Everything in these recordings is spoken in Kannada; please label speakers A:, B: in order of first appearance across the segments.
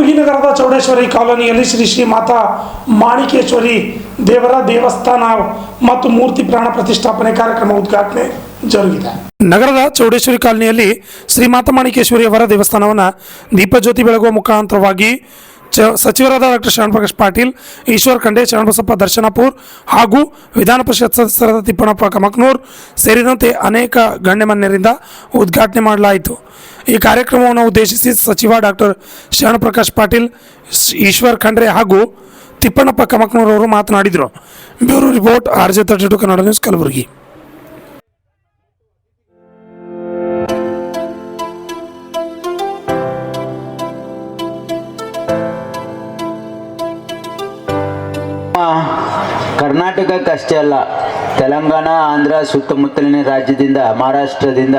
A: ಕಲಬುರಗಿ ನಗರದ ಚೌಡೇಶ್ವರಿ ಕಾಲೋನಿಯಲ್ಲಿ ಶ್ರೀ ಶ್ರೀ ಮಾತಾ ಮಾಣಿಕೇಶ್ವರಿ ದೇವರ ದೇವಸ್ಥಾನ ಮತ್ತು ಮೂರ್ತಿ ಪ್ರಾಣ ಪ್ರತಿಷ್ಠಾಪನೆ ಕಾರ್ಯಕ್ರಮ ಉದ್ಘಾಟನೆ ಜರುಗಿದೆ. ನಗರದ ಚೌಡೇಶ್ವರಿ ಕಾಲೋನಿಯಲ್ಲಿ ಶ್ರೀ ಮಾತಾ ಮಾಣಿಕೇಶ್ವರಿ ಅವರ ದೇವಸ್ಥಾನವನ್ನು ದೀಪಜ್ಯೋತಿ ಬೆಳಗುವ ಮುಖಾಂತರವಾಗಿ ಸಚಿವರಾದ ಡಾಕ್ಟರ್ ಶರಣಪ್ರಕಾಶ್ ಪಾಟೀಲ್, ಈಶ್ವರ್ ಖಂಡೆ, ಶರಣಬಸಪ್ಪ ದರ್ಶನಪುರ್ ಹಾಗೂ ವಿಧಾನ ಪರಿಷತ್ ಸದಸ್ಯರಾದ ತಿಪ್ಪಣ್ಣಪ್ಪ ಕಮಕ್ನೂರ್ ಸೇರಿದಂತೆ ಅನೇಕ ಗಣ್ಯಮಾನ್ಯರಿಂದ ಉದ್ಘಾಟನೆ ಮಾಡಲಾಯಿತು. ಈ ಕಾರ್ಯಕ್ರಮವನ್ನು ಉದ್ದೇಶಿಸಿ ಸಚಿವ ಡಾಕ್ಟರ್ ಶರಣಪ್ರಕಾಶ್ ಪಾಟೀಲ್, ಈಶ್ವರ್ ಖಂಡ್ರೆ ಹಾಗೂ ತಿಪ್ಪಣ್ಣಪ್ಪ ಕಮಕ್ನೂರ್ ಅವರು ಮಾತನಾಡಿದರು. Bureau report, RJ32 Kannada news, Kalaburagi.
B: ಕರ್ನಾಟಕಕ್ಕಷ್ಟೇ ಅಲ್ಲ, ತೆಲಂಗಾಣ, ಆಂಧ್ರ, ಸುತ್ತಮುತ್ತಲಿನ ರಾಜ್ಯದಿಂದ, ಮಹಾರಾಷ್ಟ್ರದಿಂದ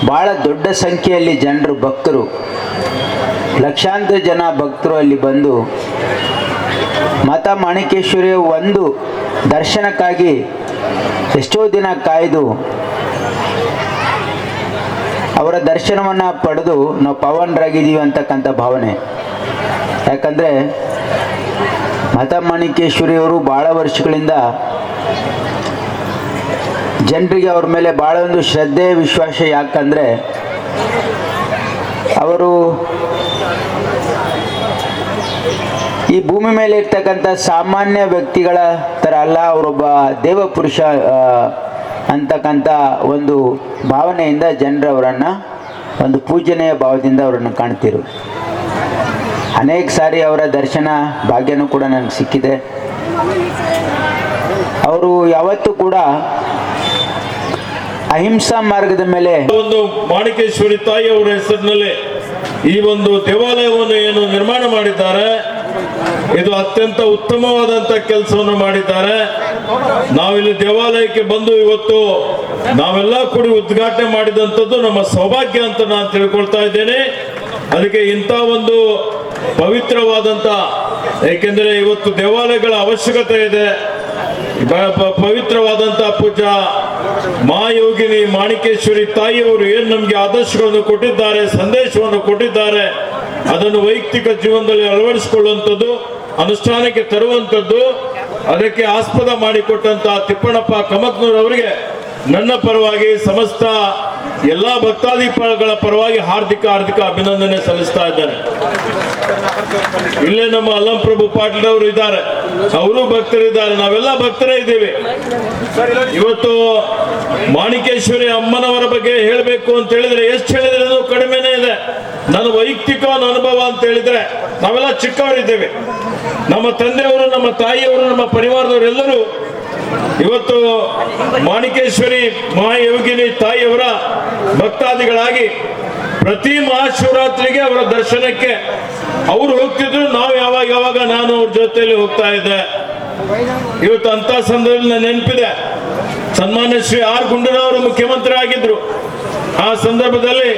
B: ಭಾಳ ದೊಡ್ಡ ಸಂಖ್ಯೆಯಲ್ಲಿ ಜನರು, ಭಕ್ತರು, ಲಕ್ಷಾಂತರ ಜನ ಭಕ್ತರು ಅಲ್ಲಿ ಬಂದು ಮಾತಾ ಮಾಣಿಕೇಶ್ವರಿಯ ಒಂದು ದರ್ಶನಕ್ಕಾಗಿ ಎಷ್ಟೋ ದಿನ ಕಾಯ್ದು ಅವರ ದರ್ಶನವನ್ನು ಪಡೆದು ನಾವು ಪಾವನರಾಗಿದ್ದೀವಿ ಅಂತಕ್ಕಂಥ ಭಾವನೆ. ಯಾಕಂದರೆ ಮಾತಾ ಮಾಣಿಕೇಶ್ವರಿಯವರು ಭಾಳ ವರ್ಷಗಳಿಂದ ಜನರಿಗೆ ಅವ್ರ ಮೇಲೆ ಭಾಳ ಒಂದು ಶ್ರದ್ಧೆ, ವಿಶ್ವಾಸ. ಯಾಕಂದರೆ ಅವರು ಈ ಭೂಮಿ ಮೇಲೆ ಇರ್ತಕ್ಕಂಥ ಸಾಮಾನ್ಯ ವ್ಯಕ್ತಿಗಳ ಥರ ಅಲ್ಲ, ಅವರೊಬ್ಬ ದೇವಪುರುಷ ಅಂತಕ್ಕಂಥ ಒಂದು ಭಾವನೆಯಿಂದ ಜನರು ಅವರನ್ನು ಒಂದು ಪೂಜನೆಯ ಭಾವದಿಂದ ಅವರನ್ನು ಕಾಣ್ತಿರು. ಅನೇಕ ಸಾರಿ ಅವರ ದರ್ಶನ ಭಾಗ್ಯನೂ ಕೂಡ ನನಗೆ ಸಿಕ್ಕಿದೆ. ಅವರು ಯಾವತ್ತೂ ಕೂಡ ಅಹಿಂಸಾ ಮಾರ್ಗದ ಮೇಲೆ
C: ಒಂದು ಮಾಣಿಕೇಶ್ವರಿ ತಾಯಿ ಅವರ ಹೆಸರಿನಲ್ಲಿ ಈ ಒಂದು ದೇವಾಲಯವನ್ನು ಏನು ನಿರ್ಮಾಣ ಮಾಡಿದ್ದಾರೆ, ಇದು ಅತ್ಯಂತ ಉತ್ತಮವಾದಂತ ಕೆಲಸವನ್ನು ಮಾಡಿದ್ದಾರೆ. ನಾವಿಲ್ಲಿ ದೇವಾಲಯಕ್ಕೆ ಬಂದು ಇವತ್ತು ನಾವೆಲ್ಲ ಕೂಡಿ ಉದ್ಘಾಟನೆ ಮಾಡಿದಂಥದ್ದು ನಮ್ಮ ಸೌಭಾಗ್ಯ ಅಂತ ನಾನು ತಿಳ್ಕೊಳ್ತಾ ಇದ್ದೇನೆ. ಅದಕ್ಕೆ ಇಂಥ ಒಂದು ಪವಿತ್ರವಾದಂತ, ಏಕೆಂದರೆ ಇವತ್ತು ದೇವಾಲಯಗಳ ಅವಶ್ಯಕತೆ ಇದೆ. ಪವಿತ್ರವಾದಂತ ಪೂಜಾ ಮಹಾಯೋಗಿನಿ ಮಾಣಿಕೇಶ್ವರಿ ತಾಯಿಯವರು ಏನು ನಮಗೆ ಆದರ್ಶಗಳನ್ನು ಕೊಟ್ಟಿದ್ದಾರೆ, ಸಂದೇಶವನ್ನು ಕೊಟ್ಟಿದ್ದಾರೆ, ಅದನ್ನು ವೈಯಕ್ತಿಕ ಜೀವನದಲ್ಲಿ ಅಳವಡಿಸಿಕೊಳ್ಳುವಂಥದ್ದು, ಅನುಷ್ಠಾನಕ್ಕೆ ತರುವಂಥದ್ದು, ಅದಕ್ಕೆ ಆಸ್ಪದ ಮಾಡಿಕೊಟ್ಟಂತ ತಿಪ್ಪಣ್ಣಪ್ಪ ಕಮಕ್ನೂರ್ ಅವರಿಗೆ ನನ್ನ ಪರವಾಗಿ, ಸಮಸ್ತ ಎಲ್ಲಾ ಭಕ್ತಾದಿಗಳ ಪರವಾಗಿ ಹಾರ್ದಿಕ ಅಭಿನಂದನೆ ಸಲ್ಲಿಸ್ತಾ ಇದ್ದೇನೆ. ಇಲ್ಲೇ ನಮ್ಮ ಅಲ್ಲಂಪ್ರಭು ಪಾಟೀಲ್ ಅವರು ಇದ್ದಾರೆ, ಅವರು ಭಕ್ತರಿದ್ದಾರೆ, ನಾವೆಲ್ಲ ಭಕ್ತರೇ ಇದ್ದೀವಿ. ಇವತ್ತು ಮಾಣಿಕೇಶ್ವರಿ ಅಮ್ಮನವರ ಬಗ್ಗೆ ಹೇಳಬೇಕು ಅಂತ ಹೇಳಿದ್ರೆ ಎಷ್ಟು ಹೇಳಿದ್ರೆ ಕಡಿಮೆನೇ ಇದೆ. ನನ್ನ ವೈಯಕ್ತಿಕ ಅನುಭವ ಅಂತ ಹೇಳಿದ್ರೆ ನಾವೆಲ್ಲ ಚಿಕ್ಕವರಿದ್ದೇವೆ. ನಮ್ಮ ತಂದೆಯವರು, ನಮ್ಮ ತಾಯಿಯವರು, ನಮ್ಮ ಪರಿವಾರದವರೆಲ್ಲರೂ ಇವತ್ತು ಮಾಣಿಕೇಶ್ವರಿ ಮಹಾಯೋಗಿನಿ ತಾಯಿಯವರ ಭಕ್ತಾದಿಗಳಾಗಿ ಪ್ರತಿ ಮಹಾಶಿವರಾತ್ರಿಗೆ ಅವರ ದರ್ಶನಕ್ಕೆ ಅವರು ಹೋಗ್ತಿದ್ರು. ನಾವು ಯಾವಾಗ ನಾನು ಅವ್ರ ಜೊತೆಯಲ್ಲಿ ಹೋಗ್ತಾ ಇದ್ದೆ. ಇವತ್ತು ಅಂತ ಸಂದರ್ಭದಲ್ಲಿ ನೆನಪಿದೆ, ಸನ್ಮಾನ್ಯ ಶ್ರೀ ಆರ್ ಗುಂಡೂರಾವ್ ಮುಖ್ಯಮಂತ್ರಿ ಆಗಿದ್ರು. ಆ ಸಂದರ್ಭದಲ್ಲಿ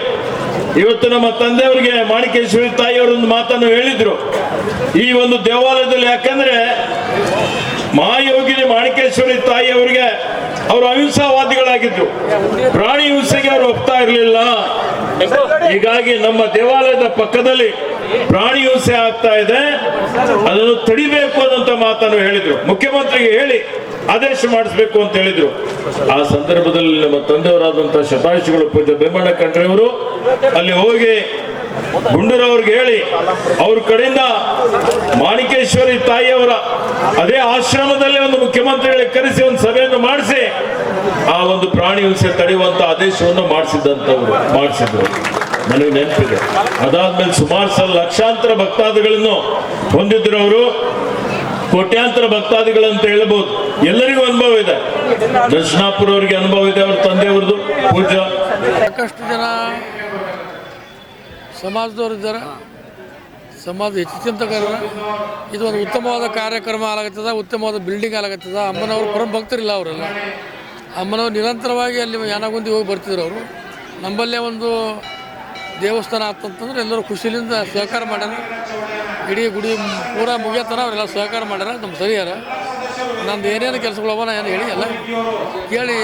C: ಇವತ್ತು ನಮ್ಮ ತಂದೆಯವರಿಗೆ ಮಾಣಿಕೇಶ್ವರಿ ತಾಯಿಯವರೊಂದು ಮಾತನ್ನು ಹೇಳಿದ್ರು ಈ ಒಂದು ದೇವಾಲಯದಲ್ಲಿ. ಯಾಕಂದ್ರೆ ಮಹಾಯೋಗಿನಿ ಮಾಣಿಕೇಶ್ವರಿ ತಾಯಿಯವರಿಗೆ ಅವರು ಅಹಿಂಸಾವಾದಿಗಳಾಗಿದ್ರು, ಪ್ರಾಣಿ ಹಿಂಸೆಗೆ ಅವರು ಒಪ್ತಾ ಇರಲಿಲ್ಲ. ಹೀಗಾಗಿ ನಮ್ಮ ದೇವಾಲಯದ ಪಕ್ಕದಲ್ಲಿ ಪ್ರಾಣಿ ಹಿಂಸೆ ಆಗ್ತಾ ಇದೆ, ಅದನ್ನು ತಡಿಬೇಕು ಅನ್ನೋಂಥ ಮಾತನ್ನು ಹೇಳಿದ್ರು. ಮುಖ್ಯಮಂತ್ರಿಗೆ ಹೇಳಿ ಆದೇಶ ಮಾಡಿಸ್ಬೇಕು ಅಂತ ಹೇಳಿದ್ರು. ಆ ಸಂದರ್ಭದಲ್ಲಿ ನಮ್ಮ ತಂದೆಯವರಾದಂತಹ ಶತಾಯುಷಿಗಳು ಪೂಜ್ಯ ಭೀಮಣ್ಣ ಖಂಡ್ರೆ ಅವರು ಅಲ್ಲಿ ಹೋಗಿ ಗುಂಡೂರವ್ರಿಗೆ ಹೇಳಿ ಅವ್ರ ಕಡೆಯಿಂದ ಮಾಣಿಕೇಶ್ವರಿ ತಾಯಿಯವರ ಅದೇ ಆಶ್ರಮದಲ್ಲಿ ಒಂದು ಮುಖ್ಯಮಂತ್ರಿಗಳಿಗೆ ಕರೆಸಿ ಒಂದು ಸಭೆಯನ್ನು ಮಾಡಿಸಿ ಆ ಒಂದು ಪ್ರಾಣಿ ಹಿಂಸೆ ತಡೆಯುವಂತ ಆದೇಶವನ್ನು ಮಾಡಿಸಿದ್ರು. ನನಗೆ ನೆನಪಿದೆ. ಅದಾದ್ಮೇಲೆ ಸುಮಾರು ಸಲ ಲಕ್ಷಾಂತರ ಭಕ್ತಾದಿಗಳನ್ನು ಹೊಂದಿದ್ರು ಅವರು, ಕೋಟ್ಯಾಂತರ ಭಕ್ತಾದಿಗಳಂತ ಹೇಳ್ಬೋದು. ಎಲ್ಲರಿಗೂ ಅನುಭವ ಇದೆ. ದರ್ಶನಾಪುರ ಅವರಿಗೆ ಅನುಭವ ಇದೆ, ಅವ್ರ ತಂದೆಯವ್ರದ್ದು ಪೂಜಾ.
D: ಸಾಕಷ್ಟು ಜನ ಸಮಾಜದವರಿದ್ದಾರೆ, ಸಮಾಜ ಹೆಚ್ಚಿಂತಕರ. ಇದು ಒಂದು ಉತ್ತಮವಾದ ಕಾರ್ಯಕ್ರಮ ಆಗತ್ತದ, ಉತ್ತಮವಾದ ಬಿಲ್ಡಿಂಗ್ ಆಗತ್ತದ. ಅಮ್ಮನವರು ಪರಮ ಭಕ್ತರಿಲ್ಲ, ಅವರೆಲ್ಲ ಅಮ್ಮನವ್ರು ನಿರಂತರವಾಗಿ ಅಲ್ಲಿ ಯಾನಗುಂದಿ ಹೋಗಿ ಬರ್ತಿದ್ರು. ಅವರು ನಮ್ಮಲ್ಲೇ ಒಂದು ದೇವಸ್ಥಾನ ಆಗ್ತಂತಂದ್ರೆ ಎಲ್ಲರೂ ಖುಷಿಯಿಂದ ಸಹಕಾರ ಮಾಡ್ಯಾರ. ಇಡೀ ಗುಡಿ ಪೂರ ಮುಗಿಯತನ ಅವರೆಲ್ಲ ಸಹಕಾರ ಮಾಡ್ಯಾರ. ನಮ್ಮ ಸರಿಯಾರ ನಂದು ಏನೇನು ಕೆಲಸಗಳವ ನಾನು ಹೇಳಿ ಎಲ್ಲ ಕೇಳಿ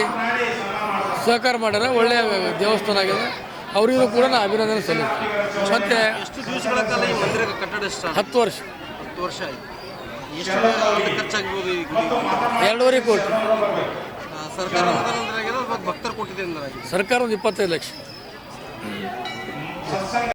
D: ಸಹಕಾರ ಮಾಡ್ಯಾರ. ಒಳ್ಳೆಯ ದೇವಸ್ಥಾನ ಆಗಿದೆ. ಅವರಿಗೂ ಕೂಡ ನಾನು ಅಭಿನಂದನೆ ಸಲ್ಲಿಸ್ತೀನಿ. ಮತ್ತು
E: ಎಷ್ಟು ದಿವಸಗಳ ಕಾಲ ಈ ಮಂದಿರ ಕಟ್ಟಡ ಸ್ಟಾರ್ಟ್?
D: 10 ವರ್ಷ.
E: 10 ವರ್ಷ ಆಯಿತು. ಎಷ್ಟು ಖರ್ಚಾಗ್ಬೋದು ಈ ಗುಡಿಗೆ?
D: 2.5 ಕೋಟಿ.
E: ಸರ್ಕಾರ ಅನುದಾನ ಭಕ್ತರು ಕೊಟ್ಟಿದೆ ಅಂದ್ರೆ
D: ಸರ್ಕಾರ ಒಂದು 25 ಲಕ್ಷ.